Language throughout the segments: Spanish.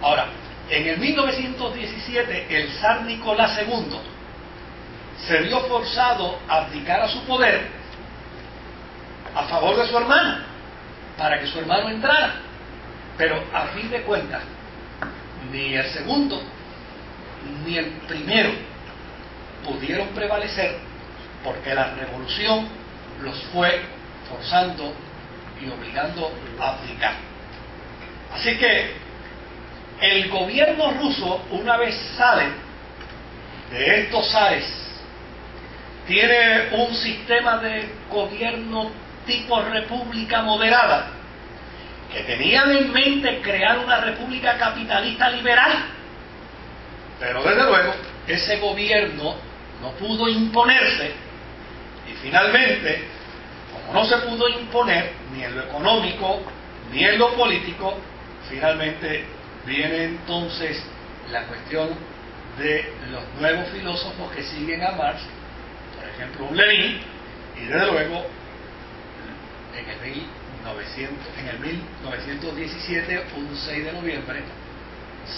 Ahora, en el 1917, el zar Nicolás II se vio forzado a abdicar a su poder a favor de su hermano, para que su hermano entrara. Pero a fin de cuentas, ni el segundo ni el primero pudieron prevalecer, porque la revolución los fue forzando y obligando a abdicar. Así que el gobierno ruso, una vez sale de estos zares, tiene un sistema de gobierno tipo república moderada, que tenían en mente crear una república capitalista liberal. Pero desde luego, ese gobierno no pudo imponerse, y finalmente, como no se pudo imponer ni en lo económico ni en lo político, finalmente viene entonces la cuestión de los nuevos filósofos que siguen a Marx, por ejemplo Lenin, y desde luego en el 1917, un 6 de noviembre,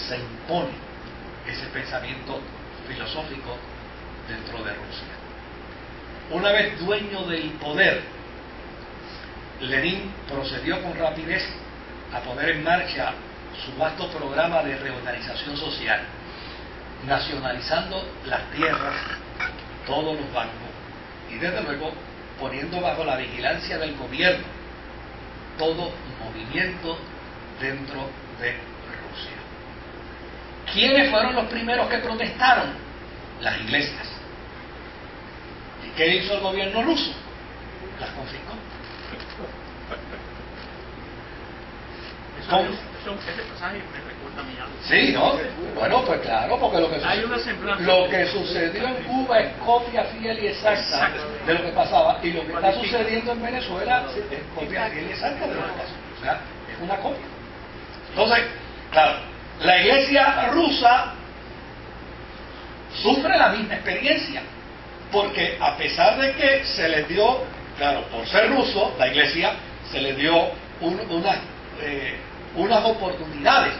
se impone ese pensamiento filosófico dentro de Rusia. Una vez dueño del poder, Lenin procedió con rapidez a poner en marcha su vasto programa de reorganización social, nacionalizando las tierras, todos los bancos, y desde luego poniendo bajo la vigilancia del gobierno todo movimiento dentro de Rusia. ¿Quiénes fueron los primeros que protestaron? Las iglesias. ¿Y qué hizo el gobierno ruso? Las confiscó. Ese pasaje me recuerda a mi alma. Sí, ¿no? Bueno, pues claro, porque lo que sucedió en Cuba es copia fiel y exacta de lo que pasaba, y lo que está sucediendo en Venezuela es copia fiel y exacta de lo que pasó. O sea, es una copia. Entonces, claro, la iglesia rusa sufre la misma experiencia, porque a pesar de que se les dio, claro, por ser ruso, la iglesia se les dio unas oportunidades,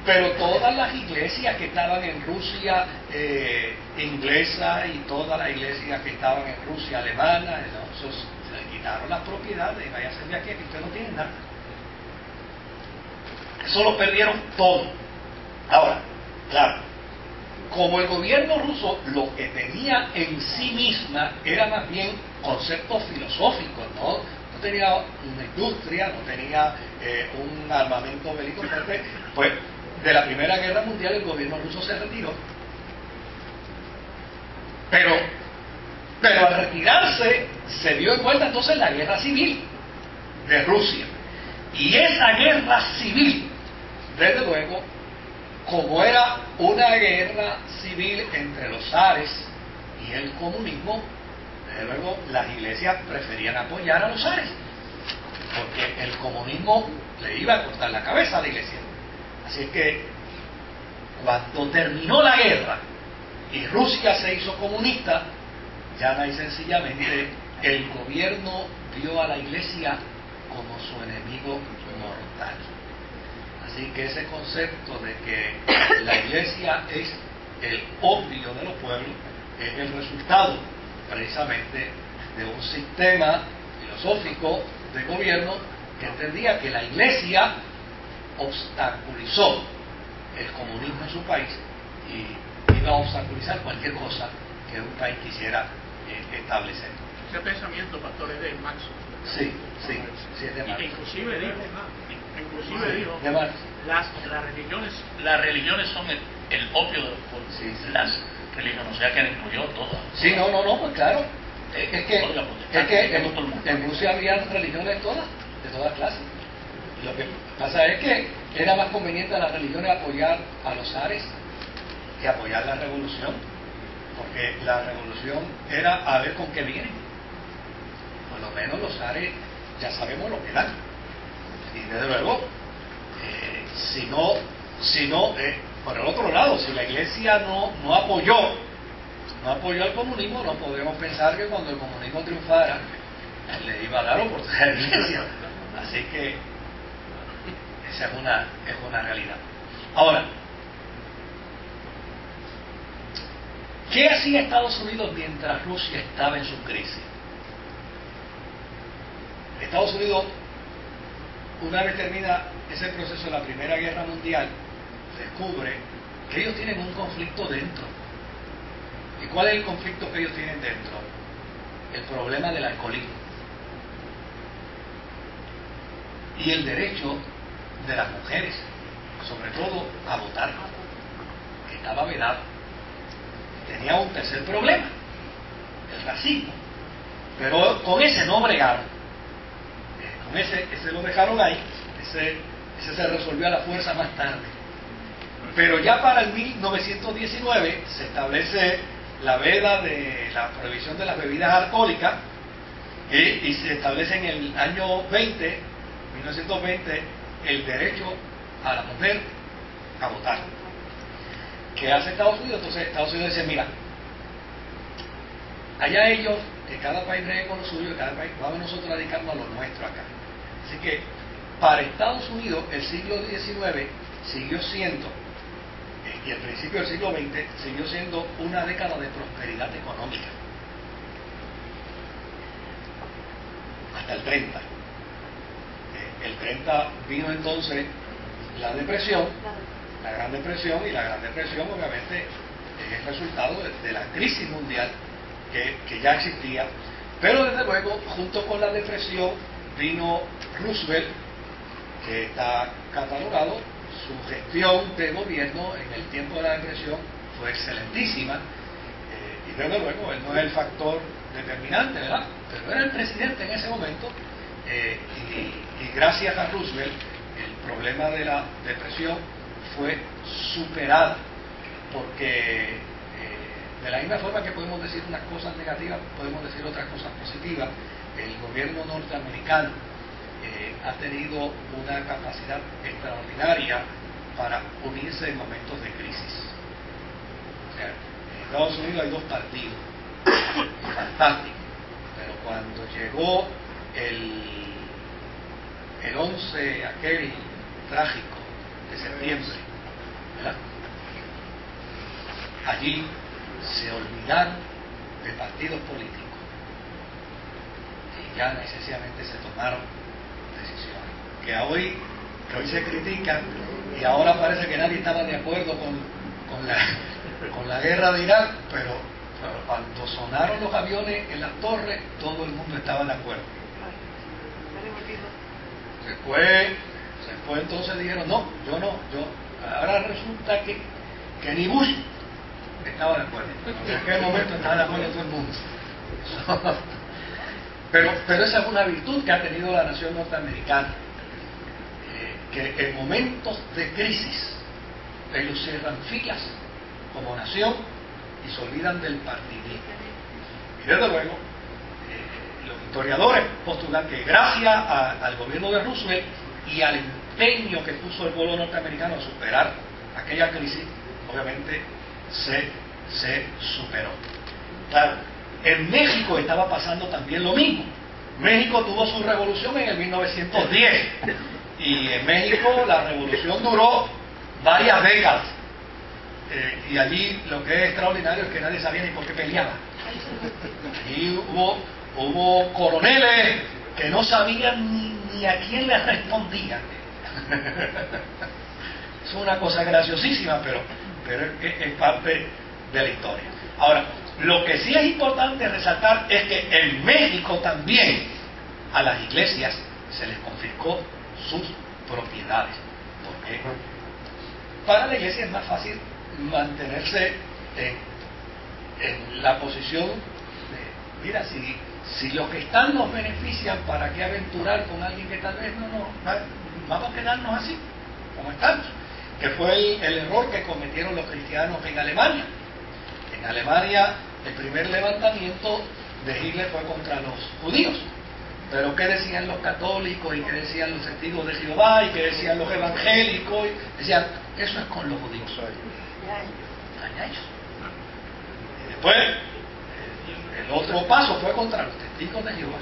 pero todas las iglesias que estaban en Rusia inglesa y todas las iglesias que estaban en Rusia alemana, se les quitaron las propiedades, váyanse de aquí, que ustedes no tienen nada. Eso lo perdieron todo. Ahora, claro, como el gobierno ruso lo que tenía en sí misma era más bien conceptos filosóficos, ¿no? No tenía una industria, no tenía un armamento bélico fuerte, pues de la Primera Guerra Mundial el gobierno ruso se retiró. Pero al retirarse se dio en cuenta entonces la guerra civil de Rusia. Y esa guerra civil, desde luego, como era una guerra civil entre los zares y el comunismo, desde luego las iglesias preferían apoyar a los zares, porque el comunismo le iba a cortar la cabeza a la iglesia. Así es que cuando terminó la guerra y Rusia se hizo comunista, llana y sencillamente el gobierno vio a la iglesia como su enemigo mortal. Así que ese concepto de que la iglesia es el opio de los pueblos es el resultado precisamente de un sistema filosófico de gobierno que entendía que la iglesia obstaculizó el comunismo en su país y iba a obstaculizar cualquier cosa que un país quisiera establecer. Ese pensamiento, pastor, es de Marx. Sí, es de Marx. Inclusive dijo de Marx. Las religiones son el opio de los pueblos. Sí. Las religiones, o sea que incluyó todas. Sí, no, pues claro. Es que en Rusia había religiones de todas clases. Lo que pasa es que era más conveniente a las religiones apoyar a los zares que apoyar la revolución, porque la revolución era a ver con qué vienen. Por lo menos los zares ya sabemos lo que dan, y desde luego si no por el otro lado, si la iglesia no apoyó al comunismo, no podemos pensar que cuando el comunismo triunfara le iba a dar oportunidad a la iglesia. Así que esa es una realidad. Ahora, ¿qué hacía Estados Unidos mientras Rusia estaba en su crisis? Estados Unidos, una vez termina ese proceso de la Primera Guerra Mundial, descubre que ellos tienen un conflicto dentro. ¿Y cuál es el conflicto que ellos tienen dentro? El problema del alcoholismo y el derecho de las mujeres, sobre todo a votar, que estaba vedado. Tenía un tercer problema, el racismo, pero con ese no bregaron. Con ese lo dejaron ahí, ese se resolvió a la fuerza más tarde. Pero ya para el 1919 se establece la veda de la prohibición de las bebidas alcohólicas, y se establece en el año 1920, el derecho a la mujer a votar. ¿Qué hace Estados Unidos? Entonces Estados Unidos dice, mira, allá ellos, que cada país regue con lo suyo, que cada país, vamos nosotros a dedicarnos a lo nuestro acá. Así que para Estados Unidos el siglo XIX siguió siendo, y el principio del siglo XX siguió siendo una década de prosperidad económica hasta el 30. El 30 vino entonces la depresión, la Gran Depresión, y la Gran Depresión obviamente es el resultado de la crisis mundial que ya existía, pero desde luego junto con la depresión vino Roosevelt, que está catalogado, su gestión de gobierno en el tiempo de la depresión fue excelentísima, y desde luego él no es el factor determinante, ¿verdad? Pero era el presidente en ese momento, y gracias a Roosevelt el problema de la depresión fue superado, porque de la misma forma que podemos decir unas cosas negativas, podemos decir otras cosas positivas. El gobierno norteamericano ha tenido una capacidad extraordinaria para unirse en momentos de crisis. O sea, en Estados Unidos hay dos partidos, fantástico, pero cuando llegó el 11 aquel trágico de septiembre, ¿verdad? Allí se olvidaron de partidos políticos y ya necesariamente se tomaron decisiones que hoy se critican, y ahora parece que nadie estaba de acuerdo con la guerra de Irak, pero cuando sonaron los aviones en las torres todo el mundo estaba de acuerdo. Después entonces dijeron, no, ahora resulta que ni Bush estaba de acuerdo. En aquel momento estaba de acuerdo todo el mundo. Pero esa es una virtud que ha tenido la nación norteamericana, que en momentos de crisis ellos cierran filas como nación y se olvidan del partidismo. Y desde luego los historiadores postulan que gracias al gobierno de Roosevelt y al empeño que puso el pueblo norteamericano a superar aquella crisis, obviamente se superó. Claro, en México estaba pasando también lo mismo. México tuvo su revolución en el 1910, y en México la revolución duró varias décadas, y allí lo que es extraordinario es que nadie sabía ni por qué peleaba. Allí hubo coroneles que no sabían ni a quién les respondían. Es una cosa graciosísima, pero es parte de la historia. Ahora, lo que sí es importante resaltar es que en México también a las iglesias se les confiscó sus propiedades, porque para la iglesia es más fácil mantenerse en la posición de, mira, si los que están nos benefician, ¿para qué aventurar con alguien que tal vez no vamos a quedarnos así como estamos? Que fue el error que cometieron los cristianos en Alemania. En Alemania el primer levantamiento de Hitler fue contra los judíos, pero ¿qué decían los católicos y qué decían los testigos de Jehová y qué decían los evangélicos? Decían, eso es con los judíos, allá ellos. Y después el otro paso fue contra los testigos de Jehová.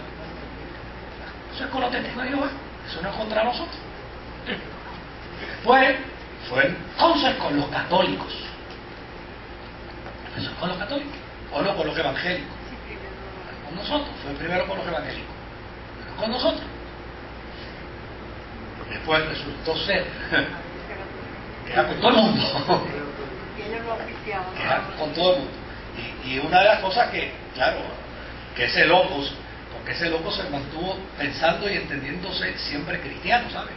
Eso es con los testigos de Jehová, eso no es contra nosotros. Y después fue entonces con los católicos. Eso es con los católicos, o no con los evangélicos. Con nosotros, fue primero con los evangélicos, pero con nosotros. Después resultó ser que era con todo el mundo. Que era con todo el mundo. Y una de las cosas que, claro, que ese locus, porque ese loco se mantuvo pensando y entendiéndose siempre cristiano, ¿sabes?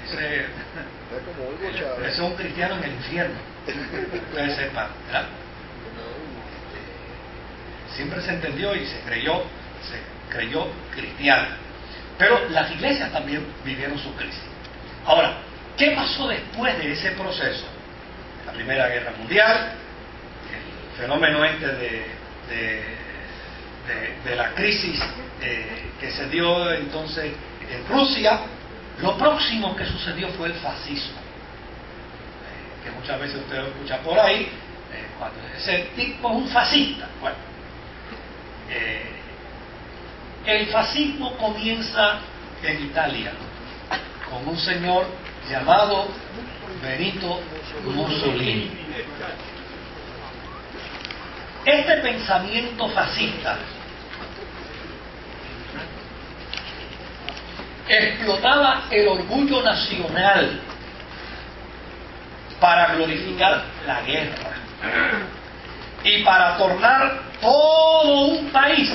Ese es un cristiano en el infierno. Ustedes sepan, ¿verdad? Siempre se entendió y se creyó cristiano. Pero las iglesias también vivieron su crisis. Ahora, ¿qué pasó después de ese proceso? La Primera Guerra Mundial, el fenómeno de la crisis que se dio entonces en Rusia. Lo próximo que sucedió fue el fascismo, que muchas veces usted lo escucha por ahí, cuando ese tipo es un fascista. Bueno, el fascismo comienza en Italia con un señor llamado Benito Mussolini. Este pensamiento fascista explotaba el orgullo nacional para glorificar la guerra y para tornar todo un país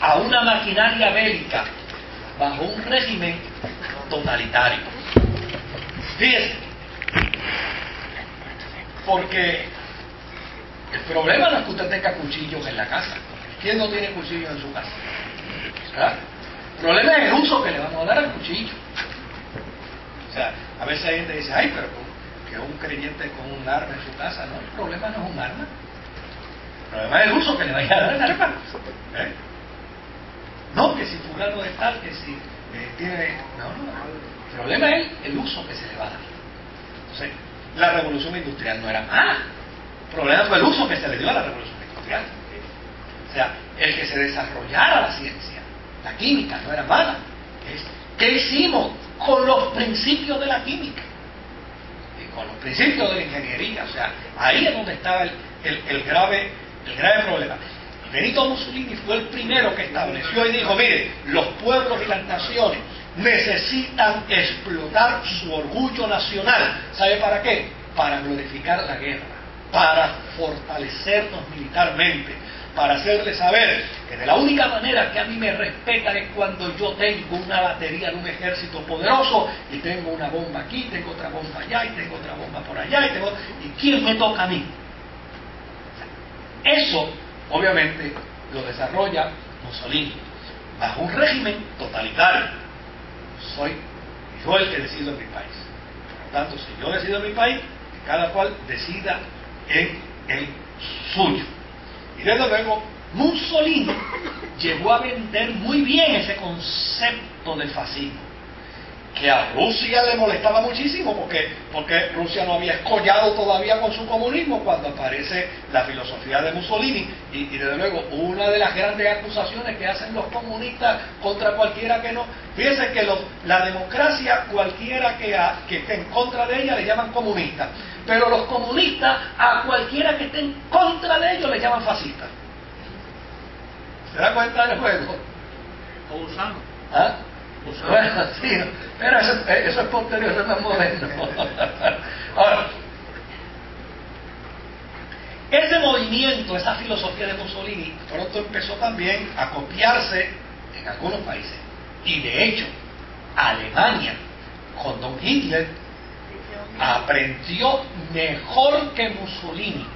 a una maquinaria bélica bajo un régimen totalitario. Fíjense, porque el problema no es que usted tenga cuchillos en la casa. ¿Quién no tiene cuchillos en su casa? ¿Verdad? El problema es el uso que le vamos a dar al cuchillo. O sea, a veces hay gente que dice, ay, pero que un creyente con un arma en su casa. No, el problema no es un arma. El problema es el uso que le vaya a dar al arma. No, que si fulano de tal, que si tiene... No. El problema es el uso que se le va a dar. Entonces, la revolución industrial no era mala. El problema fue el uso que se le dio a la revolución industrial. O sea, el que se desarrollara la ciencia, la química, no era mala. ¿Qué hicimos con los principios de la química? Y con los principios de la ingeniería. O sea, ahí es donde estaba el grave problema. Benito Mussolini fue el primero que estableció y dijo, mire, los pueblos y las naciones necesitan explotar su orgullo nacional. ¿Sabe para qué? Para glorificar la guerra, para fortalecernos militarmente, para hacerles saber que de la única manera que a mí me respetan es cuando yo tengo una batería de un ejército poderoso y tengo una bomba aquí, tengo otra bomba allá y tengo otra bomba por allá ¿y quién me toca a mí? Eso obviamente lo desarrolla Mussolini bajo un régimen totalitario. Soy yo el que decido en mi país. Por lo tanto, si yo decido en mi país, que cada cual decida en el suyo. Y desde luego, Mussolini llegó a vender muy bien ese concepto del fascismo, que a Rusia le molestaba muchísimo porque Rusia no había escollado todavía con su comunismo cuando aparece la filosofía de Mussolini y desde luego una de las grandes acusaciones que hacen los comunistas contra cualquiera que no, fíjense que la democracia, cualquiera que esté en contra de ella le llaman comunista, pero los comunistas a cualquiera que esté en contra de ellos le llaman fascista. ¿Se da cuenta del juego? O usando. ¿Ah? Bueno, sí, pero eso es posterior, eso es más moderno. Ahora, ese movimiento, esa filosofía de Mussolini, pronto empezó también a copiarse en algunos países. Y de hecho, Alemania, con Don Hitler, aprendió mejor que Mussolini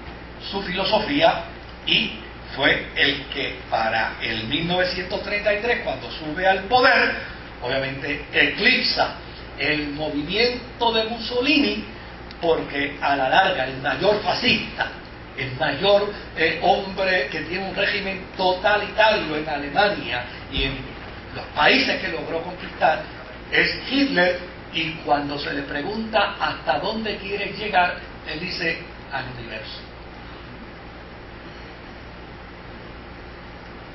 su filosofía y fue el que para el 1933, cuando sube al poder, obviamente eclipsa el movimiento de Mussolini, porque a la larga el mayor fascista, el mayor hombre que tiene un régimen totalitario en Alemania y en los países que logró conquistar es Hitler, y cuando se le pregunta hasta dónde quiere llegar, él dice al universo.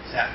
O sea,